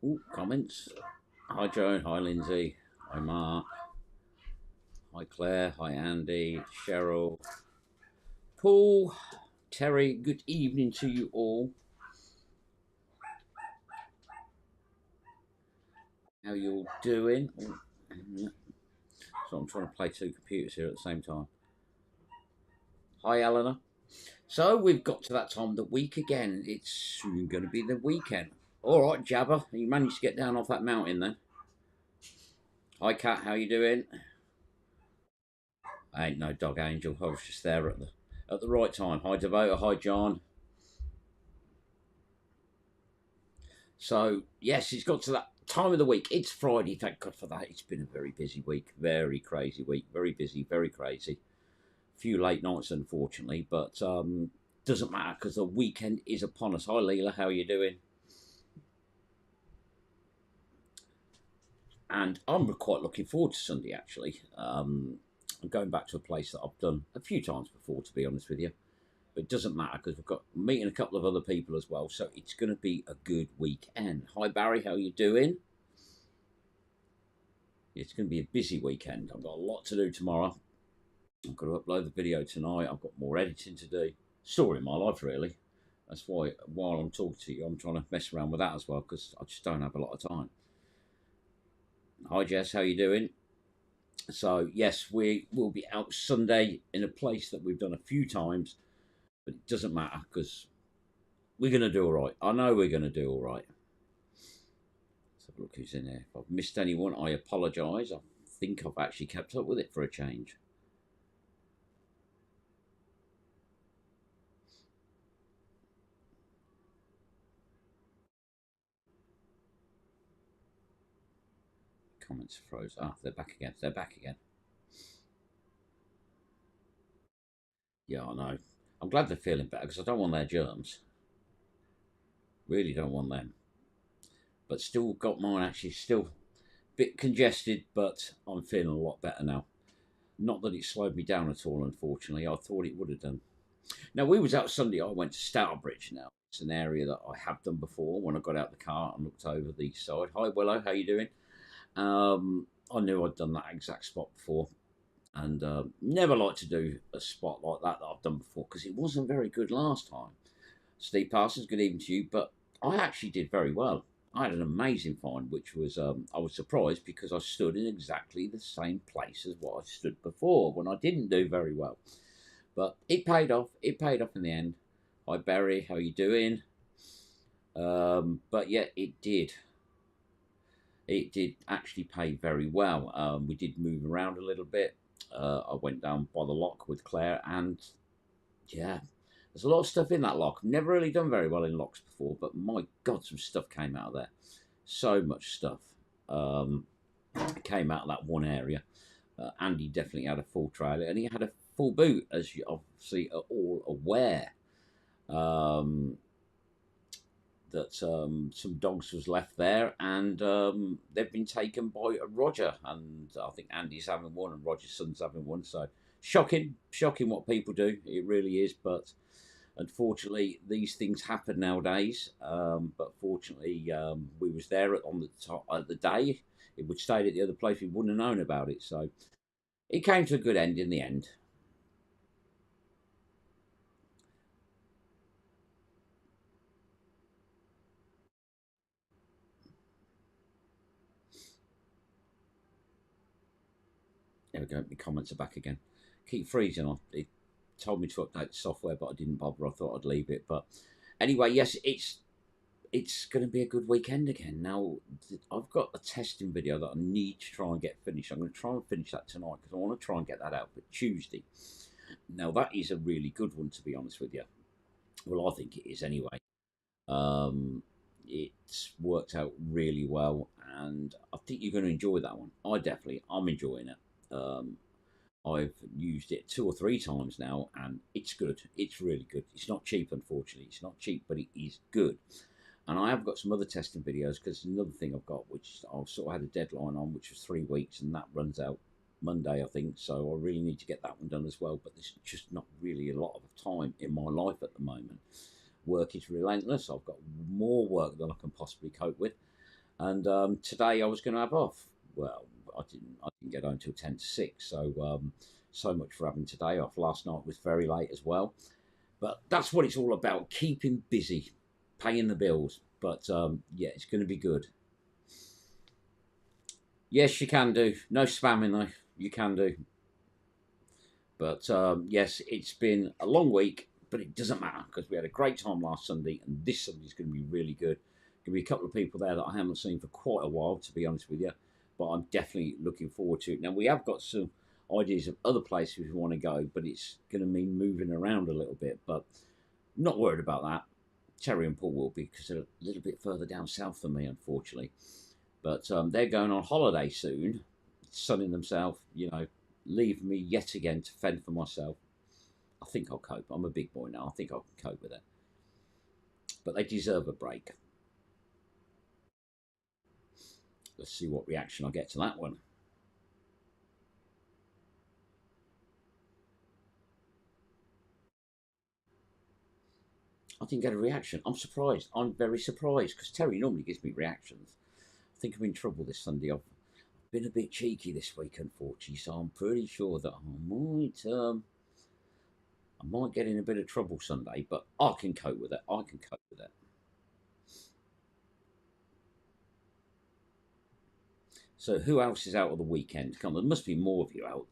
Ooh, comments. Hi Joan, hi Lindsay, hi Mark, hi Claire, hi Andy, Cheryl, Paul, Terry. Good evening to you all. How you all doing? So I'm trying to play two computers here at the same time. Hi Eleanor. So we've got to that time of the week again. It's soon going to be the weekend. All right, Jabba, you managed to get down off that mountain then. Hi Kat, how you doing? I ain't no dog angel. I was just there at the right time. Hi Devoter, hi John. So yes, it's got to that time of the week. It's Friday, thank God for that. It's been a very busy week, very crazy week, very busy, very crazy. A few late nights, unfortunately, but doesn't matter because the weekend is upon us. Hi Leela, how are you doing? And I'm quite looking forward to Sunday actually. I'm going back to a place that I've done a few times before, to be honest with you. But it doesn't matter because we've got meeting a couple of other people as well, so it's going to be a good weekend. Hi Barry, how are you doing? It's going to be a busy weekend. I've got a lot to do tomorrow. I've got to upload the video tonight. I've got more editing to do. Story of my life, really. That's why while I'm talking to you, I'm trying to mess around with that as well because I just don't have a lot of time. Hi Jess, how you doing? So yes, we will be out Sunday in a place that we've done a few times, but it doesn't matter because we're going to do all right. I know we're going to do all right. Let's have a look who's in there. If I've missed anyone, I apologise. I think I've actually kept up with it for a change. Comments froze. Ah, they're back again. They're back again. Yeah, I know. I'm glad they're feeling better because I don't want their germs. Really don't want them. But still got mine actually still a bit congested, but I'm feeling a lot better now. Not that it slowed me down at all, unfortunately. I thought it would have done. Now, we was out Sunday. I went to Stourbridge now. It's an area that I have done before when I got out the car and looked over the side. Hi, Willow. How you doing? I knew I'd done that exact spot before. And never like to do a spot like that I've done before because it wasn't very good last time. Steve Parsons, good evening to you. But I actually did very well. I had an amazing find, which was I was surprised because I stood in exactly the same place as what I stood before when I didn't do very well. But it paid off. It paid off in the end. Hi Barry, how you doing? But yeah, it did. It did actually pay very well. We did move around a little bit. I went down by the lock with Claire, and yeah, there's a lot of stuff in that lock. Never really done very well in locks before, but my God, some stuff came out of there. So much stuff came out of that one area. Andy definitely had a full trailer, and he had a full boot, as you obviously are all aware. Um, that some dogs was left there, and they've been taken by Roger, and I think Andy's having one, and Roger's son's having one. So shocking, shocking what people do. It really is, but unfortunately, these things happen nowadays. But fortunately, we was there on the top at the day. It would stayed at the other place, we wouldn't have known about it. So it came to a good end in the end. There we go. My comments are back again. Keep freezing. It told me to update the software, but I didn't bother. I thought I'd leave it. But anyway, yes, it's going to be a good weekend again. Now, I've got a testing video that I need to try and get finished. I'm going to try and finish that tonight because I want to try and get that out for Tuesday. Now, that is a really good one, to be honest with you. Well, I think it is anyway. Um, it's worked out really well, and I think you're going to enjoy that one. I'm enjoying it. Um, I've used it two or three times now, and it's good. It's really good. It's not cheap, unfortunately. It's not cheap, but it is good. And I have got some other testing videos because another thing I've got, which I've sort of had a deadline on, which was 3 weeks, and that runs out Monday, I think. So I really need to get that one done as well. But there's just not really a lot of time in my life at the moment. Work is relentless. I've got more work than I can possibly cope with. And today I was going to have off. Well, I didn't get home till 10 to 6. So so much for having today off. Last night was very late as well. But that's what it's all about: keeping busy, paying the bills. But yeah, it's going to be good. Yes, you can do. No spamming though. You can do. But yes, it's been a long week, but it doesn't matter because we had a great time last Sunday, and this Sunday's going to be really good. Going to be a couple of people there that I haven't seen for quite a while, to be honest with you. But I'm definitely looking forward to it. Now we have got some ideas of other places we want to go, but it's going to mean moving around a little bit. But not worried about that. Terry and Paul will be because they're a little bit further down south than me, unfortunately. But they're going on holiday soon, sunning themselves, leave me yet again to fend for myself. I think I'll cope. I'm a big boy now. I think I can cope with it. But they deserve a break. Let's see what reaction I get to that one. I didn't get a reaction. I'm surprised. I'm very surprised because Terry normally gives me reactions. I think I'm in trouble this Sunday. I've been a bit cheeky this week, unfortunately, so I'm pretty sure that I might get in a bit of trouble Sunday, but I can cope with it. I can cope with it. So who else is out of the weekend? Come on, there must be more of you out.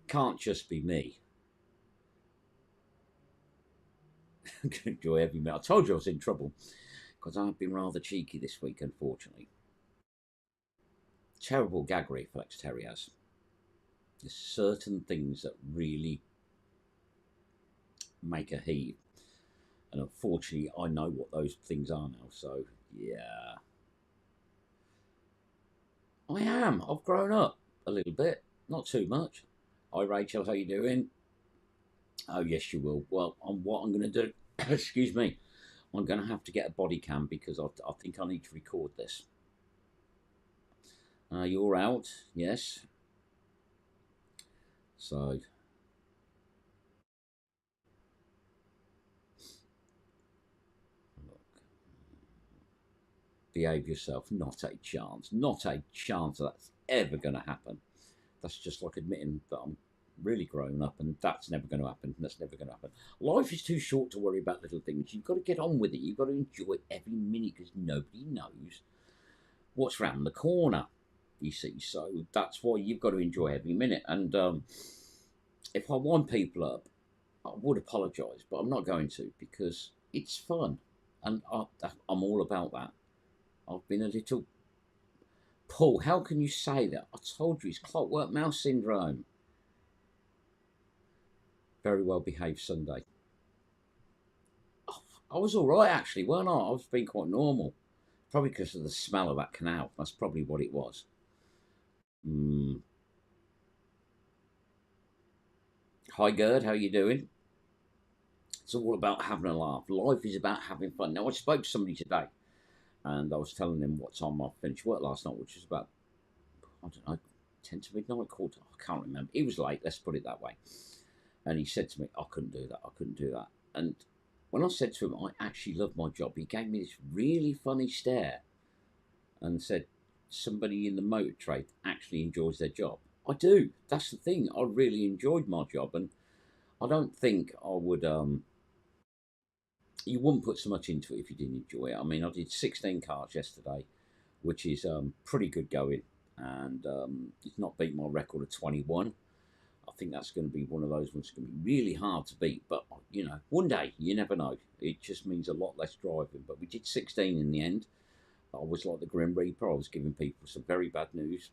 Can't just be me. I'm going to enjoy every minute. I told you I was in trouble because I've been rather cheeky this week, unfortunately. Terrible gag reflex, Terry has. There's certain things that really make a heave. And unfortunately, I know what those things are now. So, yeah. I am. I've grown up a little bit. Not too much. Hi, Rachel. How you doing? Oh, yes, you will. Well, what I'm going to do, excuse me, I'm going to have to get a body cam because I think I need to record this. You're out, yes. So, look, behave yourself. Not a chance. Not a chance that's ever going to happen. That's just like admitting that I'm really grown up and that's never going to happen. That's never going to happen. Life is too short to worry about little things. You've got to get on with it. You've got to enjoy every minute because nobody knows what's round the corner. You see, so that's why you've got to enjoy every minute. And if I wind people up, I would apologise, but I'm not going to because it's fun, and I'm all about that. I've been a little Paul. How can you say that? I told you it's clockwork mouse syndrome. Very well behaved Sunday. Oh, I was all right actually, weren't I? I was being quite normal. Probably because of the smell of that canal. That's probably what it was. Mm. Hi Gerd, how you doing? It's all about having a laugh. Life is about having fun. Now I spoke to somebody today, and I was telling him what time I finished work last night, which was about, I don't know, 10 to midnight, quarter. I can't remember. He was late. Let's put it that way. And he said to me, "I couldn't do that. I couldn't do that." And when I said to him, "I actually love my job," he gave me this really funny stare and said, "Somebody in the motor trade actually enjoys their job." I do. That's the thing. I really enjoyed my job, and I don't think I would. You wouldn't put so much into it if you didn't enjoy it. I mean, I did 16 cars yesterday, which is pretty good going, and it's not beat my record of 21. I think that's going to be one of those ones that's going to be really hard to beat. But one day you never know. It just means a lot less driving. But we did 16 in the end. I was like the Grim Reaper. I was giving people some very bad news,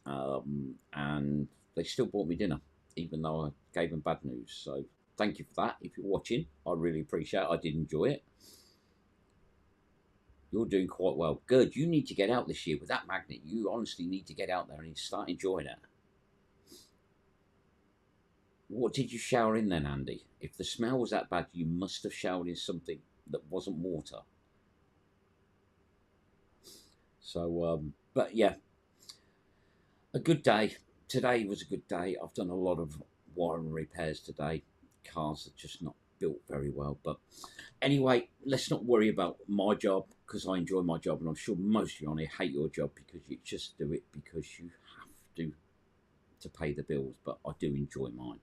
and they still bought me dinner, even though I gave them bad news. So thank you for that. If you're watching, I really appreciate it. I did enjoy it. You're doing quite well. Good. You need to get out this year with that magnet. You honestly need to get out there and start enjoying it. What did you shower in then, Andy? If the smell was that bad, you must have showered in something that wasn't water. So, but yeah, a good day. Today was a good day. I've done a lot of wiring repairs today. Cars are just not built very well. But anyway, let's not worry about my job because I enjoy my job, and I'm sure most of you on here hate your job because you just do it because you have to pay the bills. But I do enjoy mine.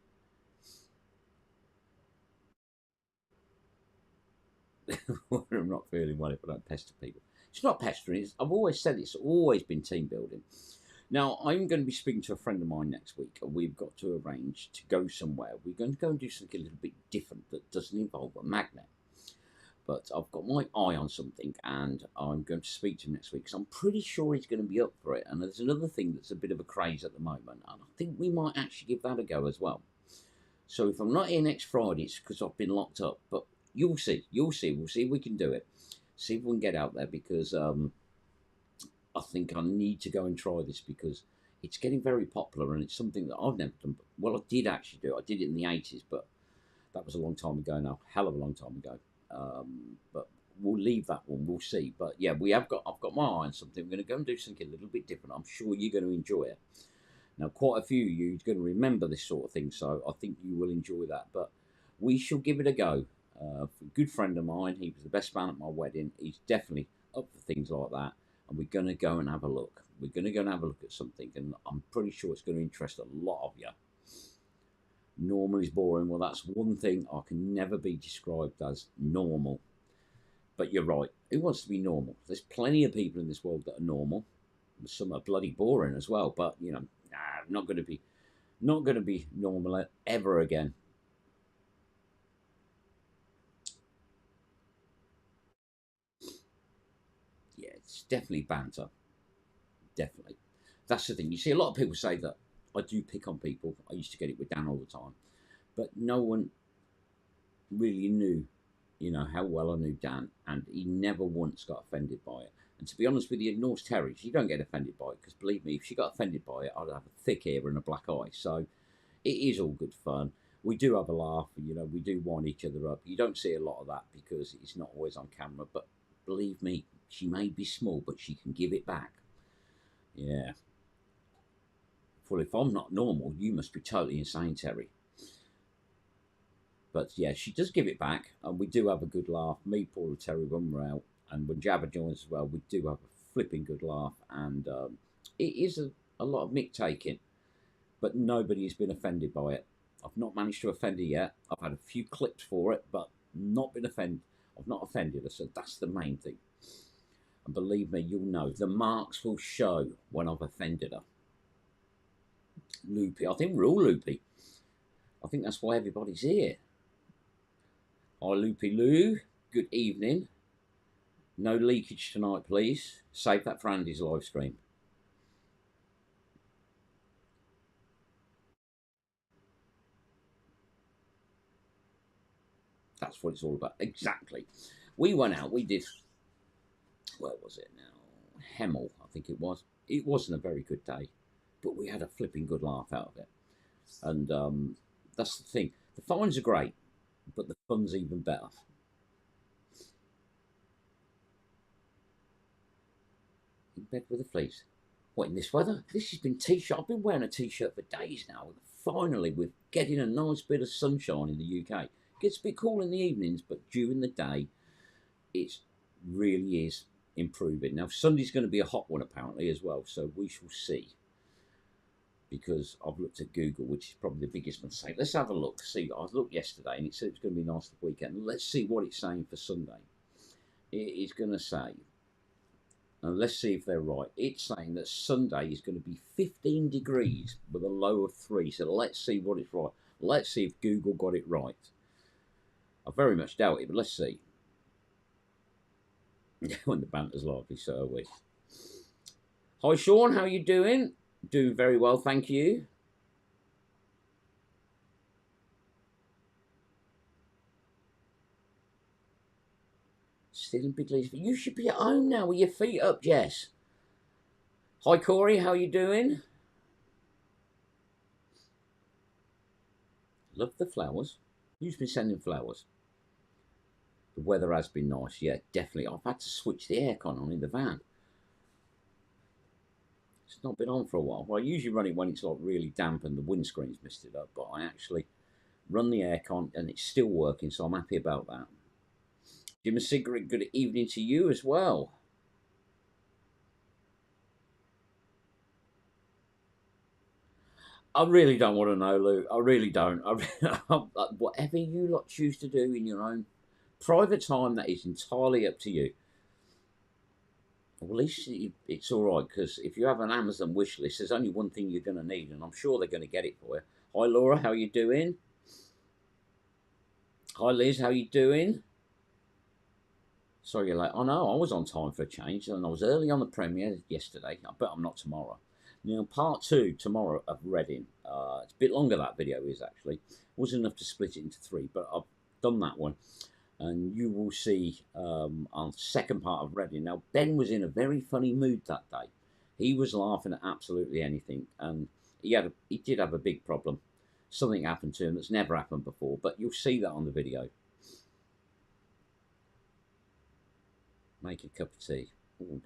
I'm not feeling well if I don't pester people. It's not pestering. I've always said it's always been team building. Now, I'm going to be speaking to a friend of mine next week, and we've got to arrange to go somewhere. We're going to go and do something a little bit different that doesn't involve a magnet. But I've got my eye on something, and I'm going to speak to him next week because I'm pretty sure he's going to be up for it. And there's another thing that's a bit of a craze at the moment, and I think we might actually give that a go as well. So if I'm not here next Friday, it's because I've been locked up. But you'll see. You'll see. We'll see if we can do it. See if we can get out there because I think I need to go and try this because it's getting very popular and it's something that I've never done. Well, I did actually do. I did it in the 80s, but that was a long time ago now. Hell of a long time ago. But we'll leave that one. We'll see. But yeah, I've got my eye on something. We're going to go and do something a little bit different. I'm sure you're going to enjoy it. Now, quite a few of you are going to remember this sort of thing, so I think you will enjoy that. But we shall give it a go. A good friend of mine, he was the best man at my wedding. He's definitely up for things like that, and we're going to go and have a look. We're going to go and have a look at something, and I'm pretty sure it's going to interest a lot of you. Normal is boring. Well, that's one thing I can never be described as normal. But you're right. Who wants to be normal? There's plenty of people in this world that are normal. Some are bloody boring as well. But you know, nah, not going to be normal ever again. Yeah, it's definitely banter. Definitely. That's the thing. You see, a lot of people say that I do pick on people. I used to get it with Dan all the time, but no one really knew, how well I knew Dan, and he never once got offended by it. And to be honest with you, Norse Terriers, you don't get offended by it because believe me, if she got offended by it, I'd have a thick ear and a black eye. So it is all good fun. We do have a laugh, we do wind each other up. You don't see a lot of that because it's not always on camera, but believe me, she may be small, but she can give it back. Yeah. Well, if I'm not normal, you must be totally insane, Terry. But yeah, she does give it back, and we do have a good laugh. Me, Paul, and Terry, when we're out, and when Jabba joins as well, we do have a flipping good laugh. And it is a lot of mick taking, but nobody has been offended by it. I've not managed to offend her yet. I've had a few clips for it, but not been offended. I've not offended her, so that's the main thing. And believe me, you'll know the marks will show when I've offended her. Loopy, I think we're all loopy. I think that's why everybody's here. Hi, Loopy Lou. Good evening. No leakage tonight, please. Save that for Andy's live stream. That's what it's all about. Exactly. We went out. We did. Where was it now? Hemel, I think it was. It wasn't a very good day, but we had a flipping good laugh out of it. And that's the thing. The fines are great, but the fun's even better. In bed with a fleece. What, in this weather? This has been t-shirt. I've been wearing a t-shirt for days now. Finally, we're getting a nice bit of sunshine in the UK. It gets a bit cool in the evenings, but during the day, it really is improving. Now, Sunday's going to be a hot one apparently as well, so we shall see. Because I've looked at Google, which is probably the biggest mistake. Let's have a look. See, I looked yesterday and it said it was going to be nice the weekend. Let's see what it's saying for Sunday. It is going to say, and let's see if they're right. It's saying that Sunday is going to be 15 degrees with a low of 3. So let's see what it's right. Let's see if Google got it right. I very much doubt it, but let's see. When the banter's lively, so are we. Hi, Sean. How are you doing? Doing very well, thank you. Still in big leagues. You should be at home now with your feet up, Jess. Hi, Corey. How are you doing? Love the flowers. Who's been sending flowers? The weather has been nice. Yeah, definitely. I've had to switch the aircon on in the van. It's not been on for a while. Well, I usually run it when it's like really damp and the windscreen's misted up, but I actually run the aircon, and it's still working, so I'm happy about that. Jim and Sigrid, good evening to you as well. I really don't want to know, Lou. I really don't. Whatever you lot choose to do in your own private time, that is entirely up to you. Well, at least it's all right, because if you have an Amazon wish list, there's only one thing you're going to need, and I'm sure they're going to get it for you. Hi, Laura. How you doing? Hi, Liz. How you doing? Sorry you're late. Oh no, I was on time for a change, and I was early on the premiere yesterday. I bet I'm not tomorrow. Now, part two tomorrow of Reading. It's a bit longer, that video is actually. Wasn't enough to split it into three, but I've done that one. And you will see on the second part of Reading. Now, Ben was in a very funny mood that day. He was laughing at absolutely anything, and he did have a big problem. Something happened to him that's never happened before, but you'll see that on the video. Make a cup of tea.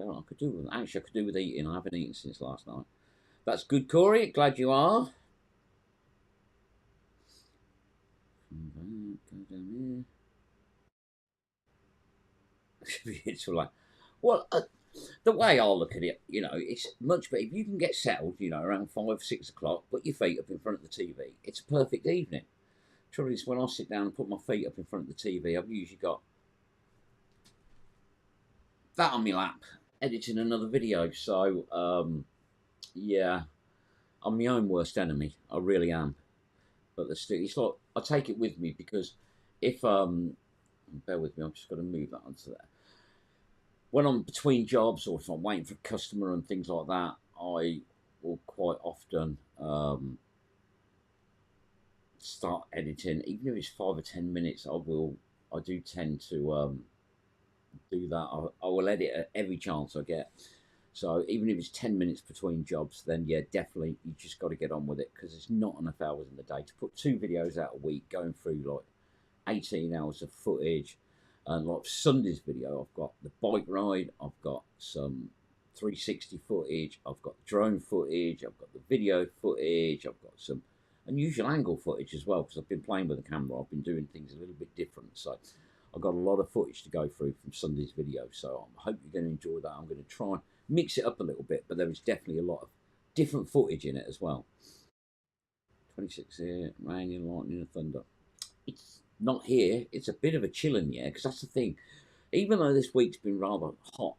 Oh, I could do with actually. I could do with eating. I haven't eaten since last night. That's good, Corey. Glad you are. Go down here. It's like, well, the way I look at it, it's much better if you can get settled, around 5, 6 o'clock. Put your feet up in front of the TV. It's a perfect evening. Trouble is, when I sit down and put my feet up in front of the TV, I've usually got that on my lap, editing another video. So, yeah, I'm my own worst enemy. I really am. But it's like I take it with me, because if bear with me, I've just got to move that onto there. When I'm between jobs, or if I'm waiting for a customer and things like that, I will quite often start editing, even if it's 5 or 10 minutes. I do tend to do that. I will edit at every chance I get. So even if it's 10 minutes between jobs, then yeah, definitely you just got to get on with it, because there's not enough hours in the day to put 2 videos out a week, going through like 18 hours of footage. And like Sunday's video, I've got the bike ride, I've got some 360 footage, I've got drone footage, I've got the video footage, I've got some unusual angle footage as well, because I've been playing with the camera. I've been doing things a little bit different. So I've got a lot of footage to go through from Sunday's video. So I hope you're going to enjoy that. I'm going to try and mix it up a little bit, but there is definitely a lot of different footage in it as well. 26 here, rain and lightning and thunder. It's not here. It's a bit of a chill in the air, because that's the thing. Even though this week's been rather hot,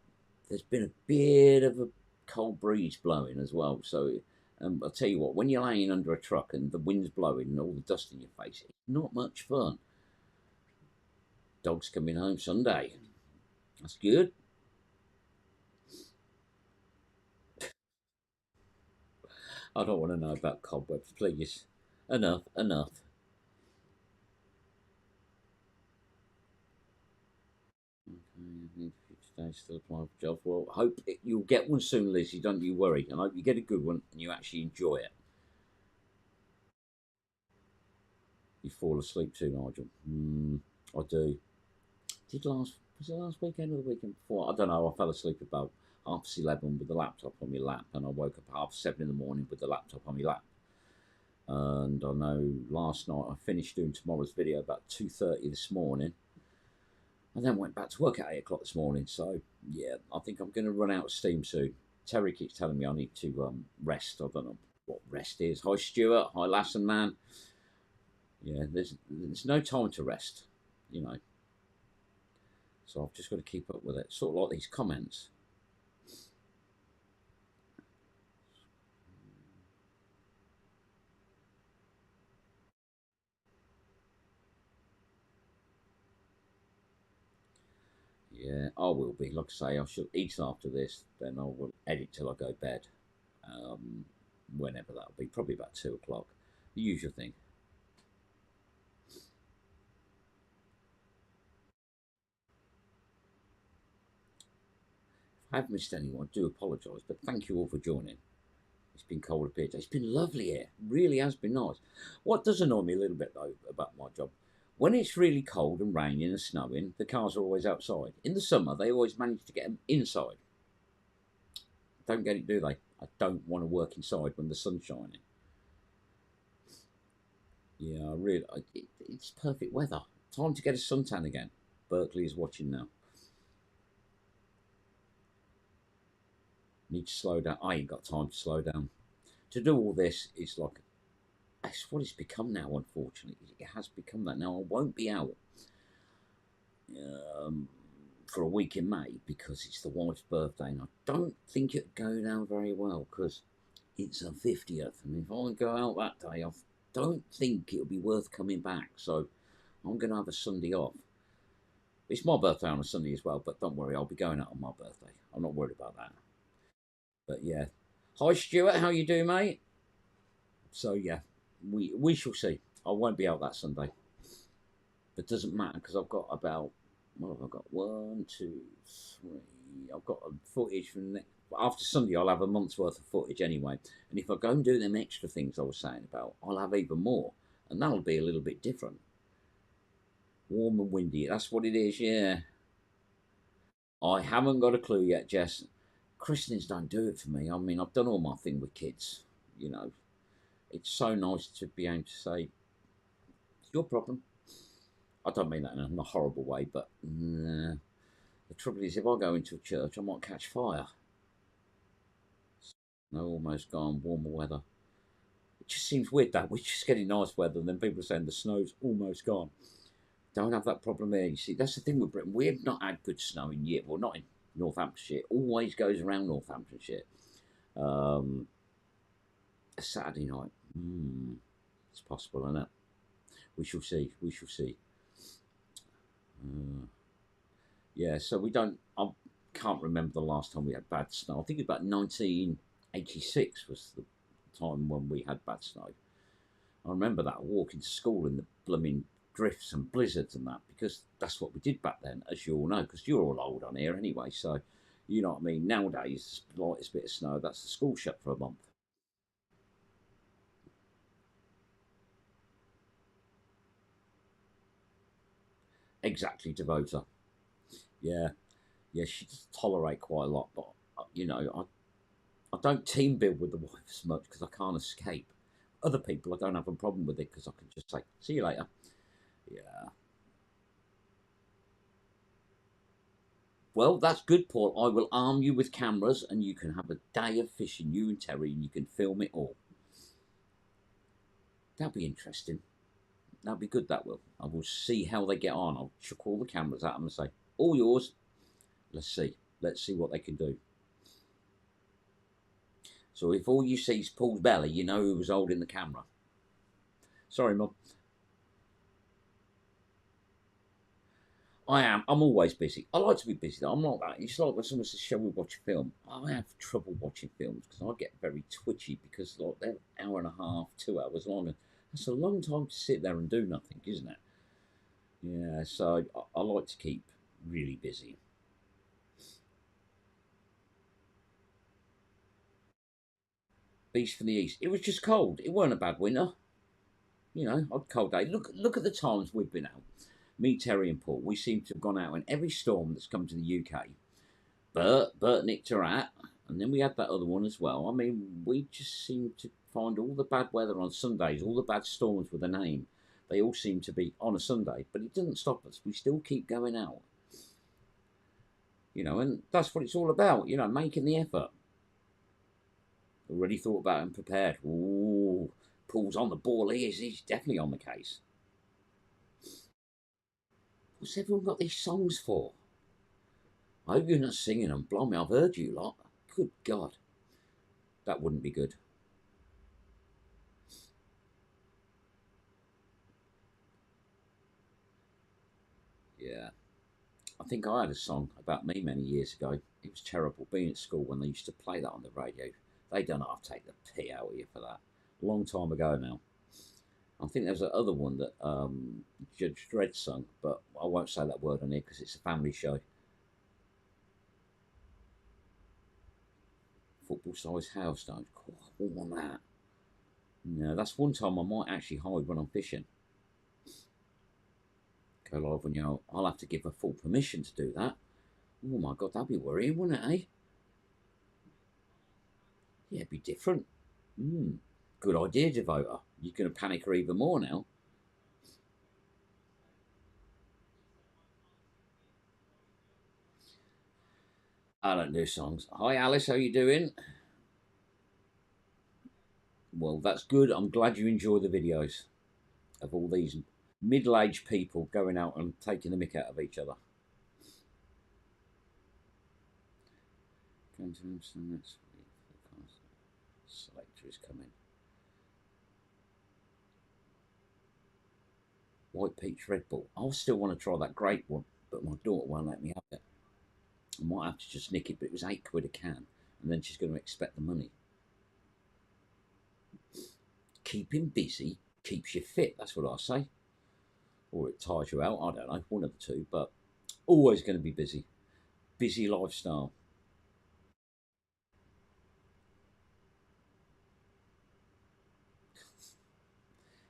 there's been a bit of a cold breeze blowing as well. So I'll tell you what, when you're laying under a truck and the wind's blowing and all the dust in your face, it's not much fun. Dog's coming home Sunday. That's good. I don't want to know about cobwebs, please. Enough, enough. Okay, today still applying for jobs. Well, hope you'll get one soon, Lizzie. Don't you worry. And I hope you get a good one and you actually enjoy it. You fall asleep too, Nigel. I do. Was it last weekend or the weekend before? I don't know. I fell asleep about 11:30 with the laptop on my lap, and I woke up 7:30 in the morning with the laptop on my lap. And I know last night I finished doing tomorrow's video about 2:30 this morning. I then went back to work at 8 o'clock this morning. So yeah, I think I'm going to run out of steam soon. Terry keeps telling me I need to rest. I don't know what rest is. Hi Stuart. Hi Lassen man. Yeah, there's no time to rest, you know. So I've just got to keep up with it. Sort of like these comments. Yeah, I will be. Like I say, I shall eat after this. Then I will edit till I go to bed. Whenever that'll be. Probably about 2 o'clock. The usual thing. If I have missed anyone, I do apologise. But thank you all for joining. It's been cold up here. It's been lovely here. Really has been nice. What does annoy me a little bit though about my job, when it's really cold and raining and snowing, the cars are always outside. In the summer, they always manage to get them inside. Don't get it, do they? I don't want to work inside when the sun's shining. Yeah, it's perfect weather. Time to get a suntan again. Berkeley is watching now. Need to slow down. I ain't got time to slow down. To do all this is like that's what it's become now. Unfortunately, it has become that. Now I won't be out um, for a week in May because it's the wife's birthday, and I don't think it'd go down very well because it's her 50th, and if I go out that day, I don't think it'll be worth coming back. So I'm going to have a Sunday off. It's my birthday on a Sunday as well, but don't worry, I'll be going out on my birthday. I'm not worried about that. But yeah, hi Stuart, how you doing, mate? So yeah, we shall see. I won't be out that Sunday, but it doesn't matter because I've got about what have I got? One, two, three. I've got footage from after Sunday. I'll have a month's worth of footage anyway. And if I go and do them extra things I was saying about, I'll have even more, and that'll be a little bit different. Warm and windy. That's what it is. Yeah. I haven't got a clue yet, Jess. Christenings don't do it for me. I mean, I've done all my thing with kids. You know, it's so nice to be able to say, it's your problem. I don't mean that in a horrible way, but the trouble is, if I go into a church, I might catch fire. No, almost gone, warmer weather. It just seems weird that we're just getting nice weather, and then people are saying the snow's almost gone. Don't have that problem here. You see, that's the thing with Britain. We've not had good snow in years. Well, not in Northamptonshire. It always goes around Northamptonshire. Um, a Saturday night. It's possible, isn't it? We shall see. We shall see. Uh, yeah, so we don't. I can't remember the last time we had bad snow. I think about 1986 was the time when we had bad snow. I remember that walking to school in the blooming drifts and blizzards and that because that's what we did back then, as you all know, because you're all old on here anyway. So, you know what I mean. Nowadays, the lightest bit of snow, that's the school shut for a month. Exactly, Devota. Yeah, yeah, she does tolerate quite a lot, but you know, I don't team build with the wife as much because I can't escape. Other people, I don't have a problem with it because I can just say, "See you later." Yeah. Well, that's good, Paul. I will arm you with cameras, and you can have a day of fishing, you and Terry, and you can film it all. That'll be interesting. That'll be good. That will. I will see how they get on. I'll chuck all the cameras at them and say, "All yours." Let's see. Let's see what they can do. So if all you see is Paul's belly, you know who was holding the camera. Sorry, Mum. I am. I'm always busy. I like to be busy. Though. I'm not that. It's like when someone says, "Shall we watch a film?" I have trouble watching films because I get very twitchy because like they're an hour and a half, 2 hours long. And that's a long time to sit there and do nothing, isn't it? Yeah. So I like to keep really busy. Beast from the East. It was just cold. It weren't a bad winter. You know, odd cold day. Look at the times we've been out. Me, Terry, and Paul. We seem to have gone out in every storm that's come to the UK. Bert nicked her hat, and then we had that other one as well. I mean, we just seem to find all the bad weather on Sundays, all the bad storms with a name. They all seem to be on a Sunday, but it doesn't stop us. We still keep going out, you know, and that's what it's all about, you know, making the effort. Already thought about and prepared. Ooh, Paul's on the ball. He is. He's definitely on the case. What's everyone got these songs for? I hope you're not singing them. Blimey, I've heard you lot. Good God, that wouldn't be good. Yeah. I think I had a song about me many years ago. It was terrible being at school when they used to play that on the radio. They don't know how to take the pee out of you for that. A long time ago now. I think there's another one that Judge Dredd sung, but I won't say that word on here because it's a family show. Football size hailstones. Oh, I want that. No, that's one time I might actually hide when I'm fishing. Go live when you're out. I'll have to give her full permission to do that. Oh my God, that'd be worrying, wouldn't it, eh? Yeah, it'd be different. Good idea, Devota. You're going to panic her even more now. I don't do songs. Hi, Alice. How you doing? Well, that's good. I'm glad you enjoy the videos of all these middle-aged people going out and taking the mick out of each other. Going to Amsterdam next week. Selector is coming. White Peach Red Bull. I still want to try that grape one, but my daughter won't let me have it. I might have to just nick it, but it was £8 a can, and then she's going to expect the money. Keeping busy keeps you fit. That's what I say. Or it tires you out. I don't know. One of the two, but always going to be busy. Busy lifestyle.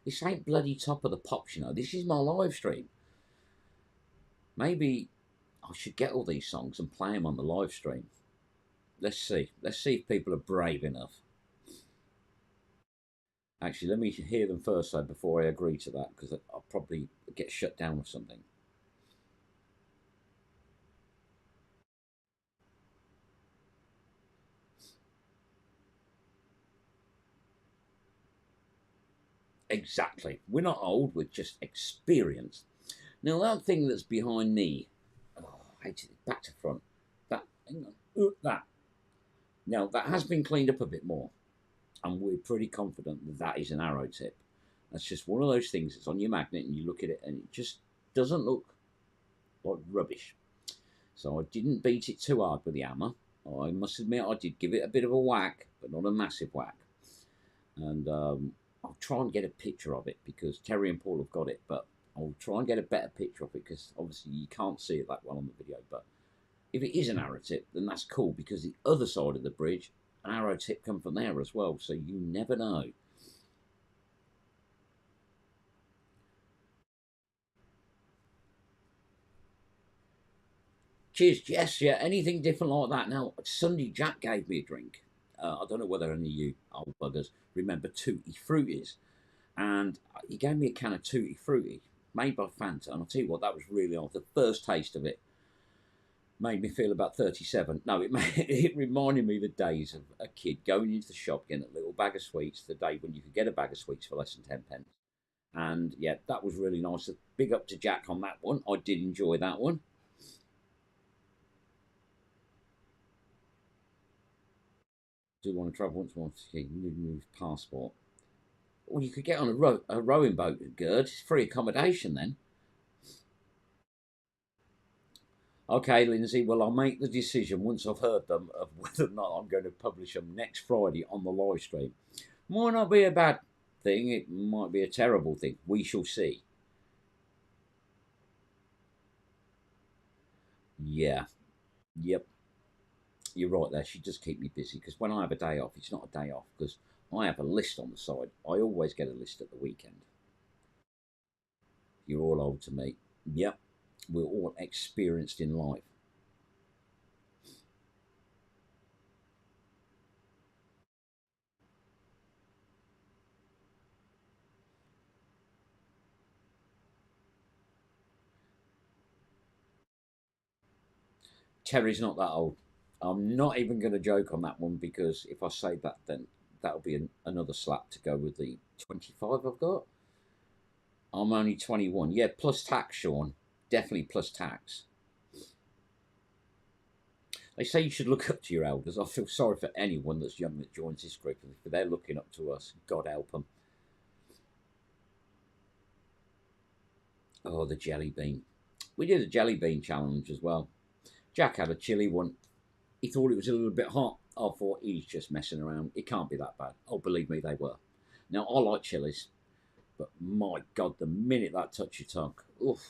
This ain't bloody top of the pops, you know. This is my live stream. Maybe I should get all these songs and play them on the live stream. Let's see. Let's see if people are brave enough. Actually, let me hear them first, though, before I agree to that, because I'll probably get shut down or something. Exactly. We're not old, we're just experienced. Now, that thing that's behind me, oh, I hate it, back to front. That, hang on, that. Now, that has been cleaned up a bit more, and we're pretty confident that that is an arrow tip. That's just one of those things that's on your magnet, and you look at it, and it just doesn't look like rubbish. So I didn't beat it too hard with the hammer. I must admit, I did give it a bit of a whack, but not a massive whack. And I'll try and get a picture of it because Terry and Paul have got it, but I'll try and get a better picture of it because obviously you can't see it that well on the video. But if it is an arrow tip, then that's cool because the other side of the bridge, an arrow tip come from there as well. So you never know. Cheers, Jess. Yeah, anything different like that. Now, Sunday Jack gave me a drink. I don't know whether any of you old buggers remember Tutti Fruities. And he gave me a can of Tutti Frutti made by Fanta. And I'll tell you what, that was really odd. The first taste of it made me feel about 37. No, it reminded me of the days of a kid going into the shop getting a little bag of sweets, the day when you could get a bag of sweets for less than 10 pence. And yeah, that was really nice. Big up to Jack on that one. I did enjoy that one. Do want to travel once more to new passport. Well, you could get on a rowing boat at Gerd. It's free accommodation then. Okay, Lindsay. Well, I'll make the decision once I've heard them of whether or not I'm going to publish them next Friday on the live stream. Might not be a bad thing. It might be a terrible thing. We shall see. Yeah. Yep. You're right there. She does keep me busy because when I have a day off, it's not a day off because I have a list on the side. I always get a list at the weekend. You're all old to me. Yep. We're all experienced in life. Terry's not that old. I'm not even going to joke on that one because if I say that, then that'll be another slap to go with the 25 I've got. I'm only 21. Yeah, plus tax, Sean. Definitely plus tax. They say you should look up to your elders. I feel sorry for anyone that's young that joins this group. If they're looking up to us, God help them. Oh, the jelly bean. We did a jelly bean challenge as well. Jack had a chili one. He thought it was a little bit hot. I thought he's just messing around. It can't be that bad. Oh, believe me, they were. Now, I like chilies, but my God, the minute that touched your tongue, oof.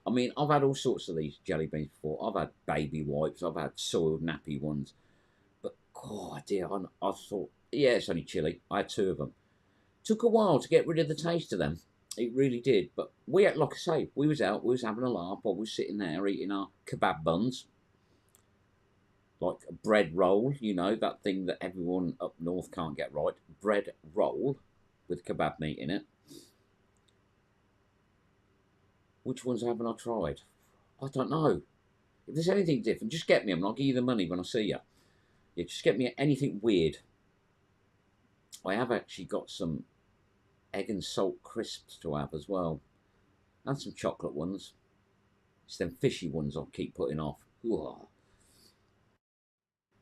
I mean, I've had all sorts of these jelly beans before. I've had baby wipes. I've had soiled nappy ones. But, oh dear, I thought, yeah, it's only chili. I had two of them. Took a while to get rid of the taste of them. It really did. But we had, like I say, we was out, we was having a laugh, I was sitting there eating our kebab buns, like a bread roll, you know, that thing that everyone up north can't get right. Bread roll. with kebab meat in it. Which ones haven't I tried? I don't know. If there's anything different, just get me them and I'll give you the money when I see you. Yeah, just get me anything weird. I have actually got some egg and salt crisps to have as well. And some chocolate ones. It's them fishy ones I'll keep putting off. Ooh.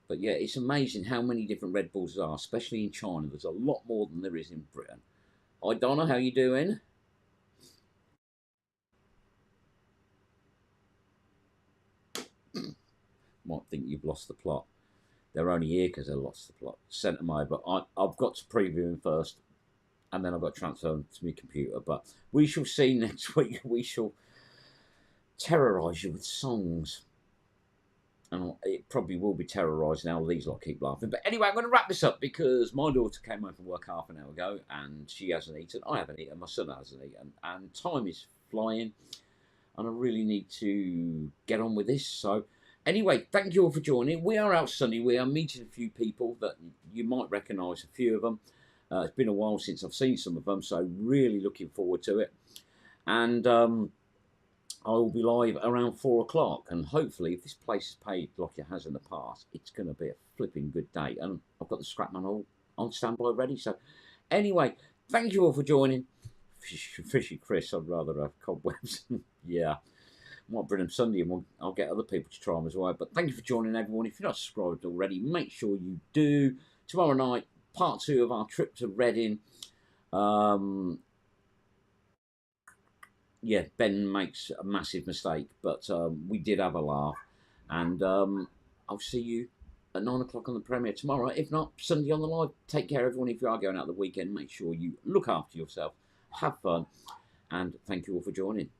But yeah, it's amazing how many different Red Bulls there are, especially in China. There's a lot more than there is in Britain. Hi Donna, how you doing? Might think you've lost the plot. They're only here because they lost the plot. Sent them over. I've got to preview them first, and then I've got to transfer them to my computer. But we shall see next week. We shall terrorise you with songs. And it probably will be terrorised now. These lot keep laughing. But anyway, I'm going to wrap this up because my daughter came home from work half an hour ago and she hasn't eaten. I haven't eaten. My son hasn't eaten. And time is flying. And I really need to get on with this. So anyway, thank you all for joining. We are out Sunday. We are meeting a few people that you might recognise, a few of them. It's been a while since I've seen some of them. So really looking forward to it. And I will be live around 4 o'clock, and hopefully, if this place is paid like it has in the past, it's going to be a flipping good day. And I've got the scrapman all on standby ready. So, anyway, thank you all for joining. Fishy Chris, I'd rather have cobwebs. Yeah, might bring them Sunday, and I'll get other people to try them as well. But thank you for joining, everyone. If you're not subscribed already, make sure you do. Tomorrow night, part 2 of our trip to Reading. Yeah, Ben makes a massive mistake, but we did have a laugh. And I'll see you at 9 o'clock on the premiere tomorrow. If not, Sunday on the live. Take care, everyone. If you are going out the weekend, make sure you look after yourself, have fun, and thank you all for joining.